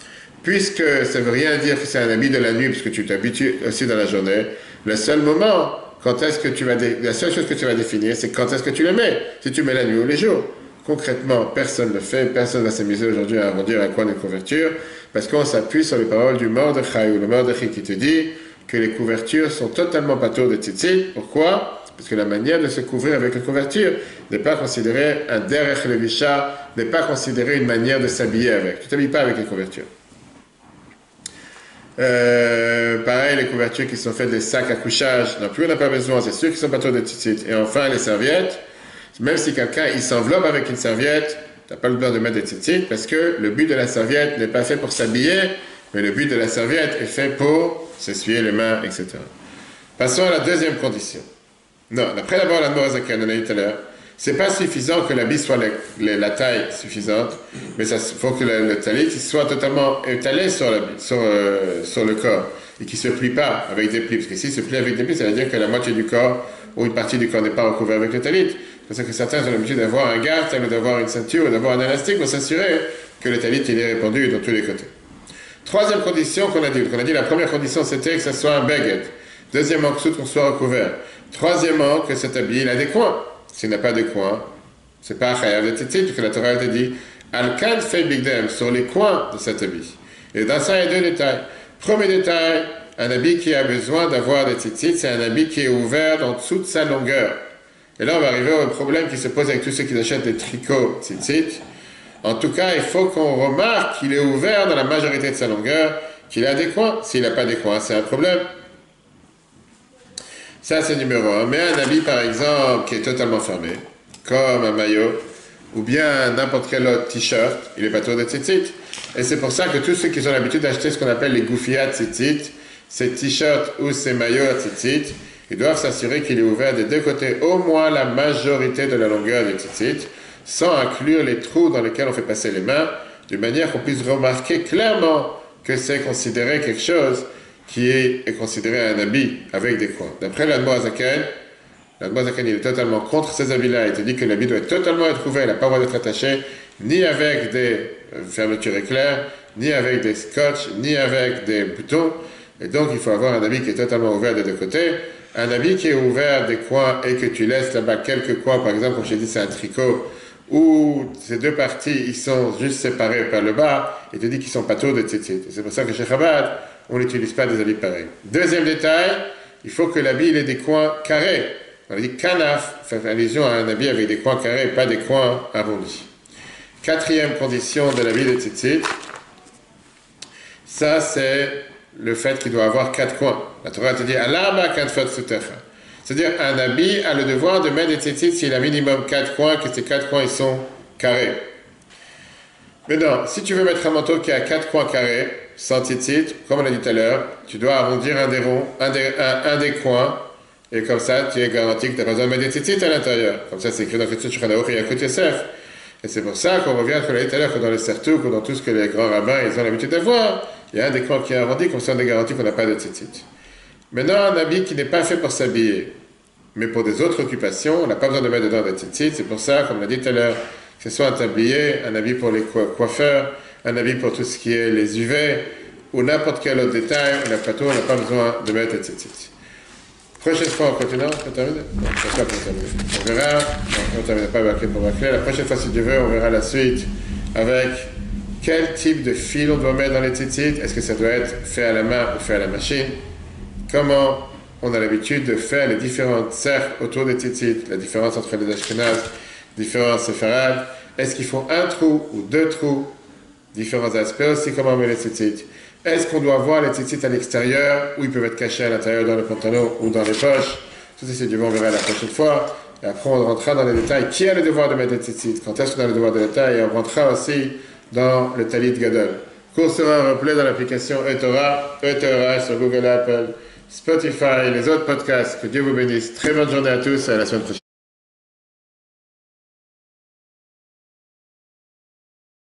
puisque ça ne veut rien dire que c'est un habit de la nuit, puisque tu t'habitues aussi dans la journée, le seul moment, la seule chose que tu vas définir, c'est quand est-ce que tu le mets. Si tu mets la nuit ou les jours. Concrètement, personne ne le fait, personne ne va s'amuser aujourd'hui à arrondir un coin de couverture, parce qu'on s'appuie sur les paroles du Mordechai, ou le Mordechai qui te dit que les couvertures sont totalement patoures de tzitzit. Pourquoi? Parce que la manière de se couvrir avec une couverture n'est pas considérée un derech levisha, n'est pas considérée une manière de s'habiller avec. Tu ne t'habilles pas avec une couverture. Pareil, les couvertures qui sont faites des sacs à couchage, non plus on n'a pas besoin, c'est sûr qu'ils sont patours de tzitzit. Et enfin, les serviettes, même si quelqu'un il s'enveloppe avec une serviette, tu n'as pas le besoin de mettre des tzitzit, parce que le but de la serviette n'est pas fait pour s'habiller, mais le but de la serviette est fait pour s'essuyer les mains, etc. Passons à la deuxième condition. Non, d'après d'abord l'Admor Hazaken, on a dit tout à l'heure, c'est pas suffisant que l'habit soit la taille suffisante, mais il faut que le talit soit totalement étalé sur le corps et qu'il ne se plie pas avec des plis. Parce que s'il se plie avec des plis, ça veut dire que la moitié du corps ou une partie du corps n'est pas recouverte avec le talit. C'est pour ça que certains ont l'habitude d'avoir un garde, d'avoir une ceinture, d'avoir un élastique pour s'assurer que le talit il est répandu dans tous les côtés. Troisième condition qu'on a dit, la première condition c'était que ce soit un baguette. Deuxièmement, que qu'on soit recouvert. Troisièmement, que cet habit il a des coins. S'il n'a pas de coins, c'est pas un chayav de tzitzit, puisque la Torah te dit Al-Kad fait bigdem sur les coins de cet habit. Et dans ça, il y a deux détails. Premier détail, un habit qui a besoin d'avoir des tzitzit, c'est un habit qui est ouvert en dessous de sa longueur. Et là, on va arriver au problème qui se pose avec tous ceux qui achètent des tricots tzitzit. En tout cas, il faut qu'on remarque qu'il est ouvert dans la majorité de sa longueur, qu'il a des coins. S'il n'a pas des coins, c'est un problème. Ça, c'est numéro 1. Mais un habit, par exemple, qui est totalement fermé, comme un maillot, ou bien n'importe quel autre t-shirt, il n'est pas trop de tzitzit. Et c'est pour ça que tous ceux qui ont l'habitude d'acheter ce qu'on appelle les gouffias tzitzit, ces t-shirts ou ces maillots à tzitzit, ils doivent s'assurer qu'il est ouvert des deux côtés, au moins la majorité de la longueur du tzitzit, sans inclure les trous dans lesquels on fait passer les mains, de manière qu'on puisse remarquer clairement que c'est considéré quelque chose qui est considéré un habit avec des coins. D'après l'Admoazaken, il est totalement contre ces habits-là. Il te dit que l'habit doit totalement être ouvert, il n'a pas le droit d'être attaché, ni avec des fermetures éclairs, ni avec des scotch, ni avec des boutons. Et donc, il faut avoir un habit qui est totalement ouvert des deux côtés. Un habit qui est ouvert des coins et que tu laisses là-bas quelques coins, par exemple, comme je t'ai dit, c'est un tricot, où ces deux parties, ils sont juste séparés par le bas, il te dit qu'ils sont pas trop de tzitzit. C'est pour ça que chez Chabad, on n'utilise pas des habits pareils. Deuxième détail, il faut que l'habit ait des coins carrés. On a dit kanaf, fait allusion à un habit avec des coins carrés, pas des coins arrondis. Quatrième condition de l'habit de tzitzit, ça c'est le fait qu'il doit avoir 4 coins. La Torah te dit alama kanfot sutecha. C'est-à-dire un habit a le devoir de mettre des tzitzit s'il a minimum 4 coins, que ces 4 coins ils sont carrés. Maintenant, si tu veux mettre un manteau qui a 4 coins carrés, sans tzitzit, comme on a dit tout à l'heure, tu dois arrondir un des ronds, un des coins, et comme ça, tu es garanti que tu n'as pas besoin de mettre des tzitzit à l'intérieur. Comme ça, c'est écrit dans Ketsuch Shulchan Aruch et Yakut Yosef. Et c'est pour ça qu'on revient, comme on a dit tout à l'heure, que dans les sertouk ou dans tout ce que les grands rabbins ils ont l'habitude d'avoir, il y a un des coins qui est arrondi, comme ça on est garanti qu'on n'a pas de tzitzit. Maintenant, un habit qui n'est pas fait pour s'habiller, mais pour des autres occupations, on n'a pas besoin de mettre dedans des tzitzit. C'est pour ça, comme on a dit tout à l'heure, que ce soit un tablier, un habit pour les coiffeurs, un habit pour tout ce qui est les UV, ou n'importe quel autre détail, on n'a pas besoin de mettre des tzitzit. Prochaine fois, on continue, on termine. On verra, on ne termine pas pour bâcler. La prochaine fois, si Dieu veut, on verra la suite avec quel type de fil on doit mettre dans les tzitzit. Est-ce que ça doit être fait à la main ou fait à la machine? Comment on a l'habitude de faire les différents cercles autour des tzitzit, la différence entre les ashkenazes, différents séfarades. Est-ce qu'il faut un trou ou 2 trous? Différents aspects aussi, comment on met les tzitzit. Est-ce qu'on doit voir les tzitzit à l'extérieur ou ils peuvent être cachés à l'intérieur dans le pantalon ou dans les poches? Tout ça, c'est du bon, on verra la prochaine fois. Et après, on rentrera dans les détails. Qui a le devoir de mettre des tzitzit? Quand est-ce qu'on a le devoir de détail? Et on rentrera aussi dans le talit gadol. Le cours sera replay dans l'application eTorah sur Google, Apple, Spotify et les autres podcasts. Que Dieu vous bénisse. Très bonne journée à tous et à la semaine prochaine.